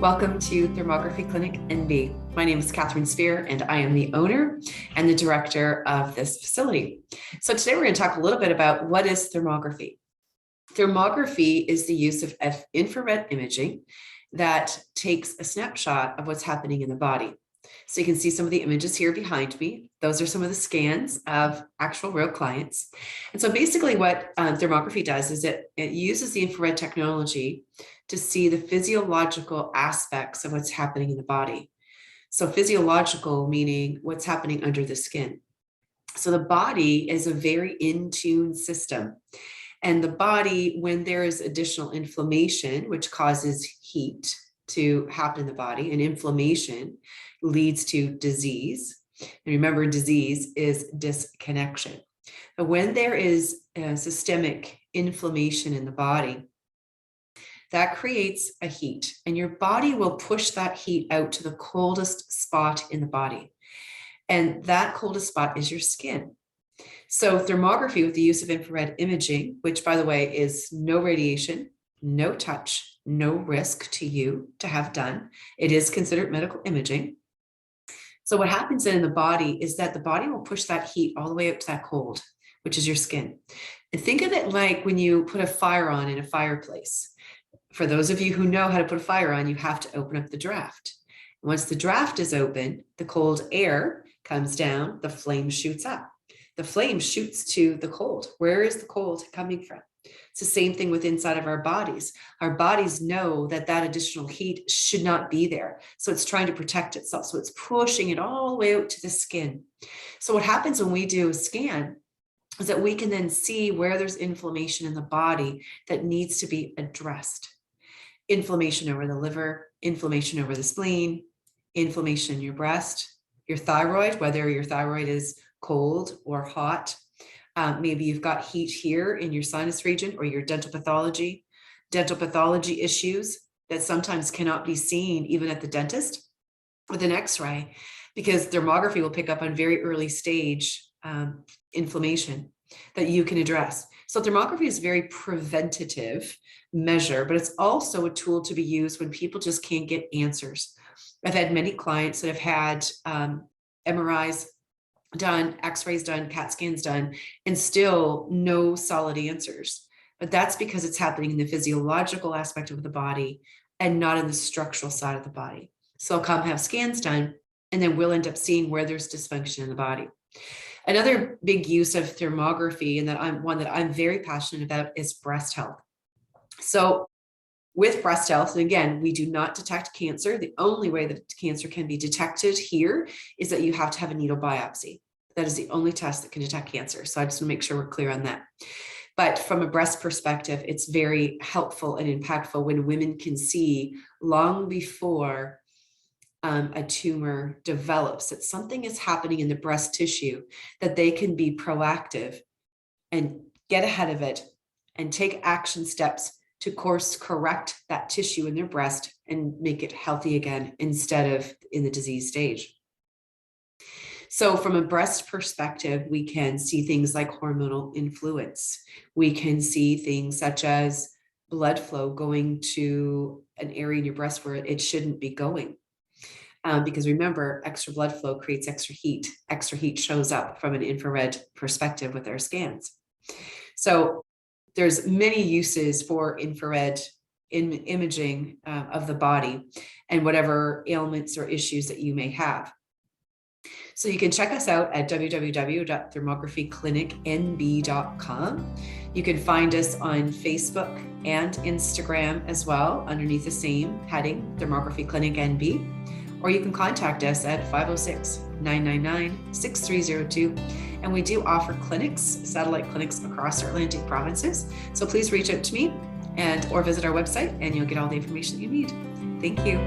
Welcome to Thermography Clinic NB. My name is Catherine Spear, and I am the owner and the director of this facility. So today we're going to talk a little bit about what is thermography. Thermography is the use of infrared imaging that takes a snapshot of what's happening in the body. So you can see some of the images here behind me. Those are some of the scans of actual real clients. And so basically what thermography does is it uses the infrared technology to see the physiological aspects of what's happening in the body. So physiological meaning what's happening under the skin. So the body is a very in-tune system. And the body, when there is additional inflammation, which causes heat to happen in the body, and inflammation leads to disease. And remember, disease is disconnection. But when there is systemic inflammation in the body, that creates a heat, and your body will push that heat out to the coldest spot in the body. And that coldest spot is your skin. So thermography with the use of infrared imaging, which by the way is no radiation, no touch, no risk to you to have done. It is considered medical imaging. So what happens in the body is that the body will push that heat all the way up to that cold, which is your skin. And think of it like when you put a fire on in a fireplace. For those of you who know how to put a fire on, you have to open up the draft. Once the draft is open, the cold air comes down, the flame shoots up. The flame shoots to the cold. Where is the cold coming from? It's the same thing with inside of our bodies. Our bodies know that that additional heat should not be there. So it's trying to protect itself. So it's pushing it all the way out to the skin. So what happens when we do a scan is that we can then see where there's inflammation in the body that needs to be addressed. Inflammation over the liver, inflammation over the spleen, inflammation in your breast, your thyroid, whether your thyroid is cold or hot. Maybe you've got heat here in your sinus region, or your dental pathology issues that sometimes cannot be seen even at the dentist with an x-ray, because thermography will pick up on very early stage inflammation that you can address. So thermography is a very preventative measure, but it's also a tool to be used when people just can't get answers. I've had many clients that have had MRIs done, x-rays done, CAT scans done, and still no solid answers. But that's because it's happening in the physiological aspect of the body and not in the structural side of the body. So I'll come have scans done, and then we'll end up seeing where there's dysfunction in the body. Another big use of thermography, and I'm very passionate about, is breast health. So with breast health, and again, we do not detect cancer. The only way that cancer can be detected here is that you have to have a needle biopsy. That is the only test that can detect cancer. So I just want to make sure we're clear on that. But from a breast perspective, it's very helpful and impactful when women can see long before a tumor develops that something is happening in the breast tissue, that they can be proactive and get ahead of it and take action steps to course correct that tissue in their breast and make it healthy again instead of in the disease stage. So from a breast perspective, we can see things like hormonal influence. We can see things such as blood flow going to an area in your breast where it shouldn't be going. Because remember, extra blood flow creates extra heat. Extra heat shows up from an infrared perspective with our scans. So there's many uses for infrared imaging of the body and whatever ailments or issues that you may have. So you can check us out at www.thermographyclinicnb.com. You can find us on Facebook and Instagram as well underneath the same heading, Thermography Clinic NB. Or you can contact us at 506-999-6302. And we do offer clinics, satellite clinics across our Atlantic provinces. So please reach out to me or visit our website, and you'll get all the information you need. Thank you.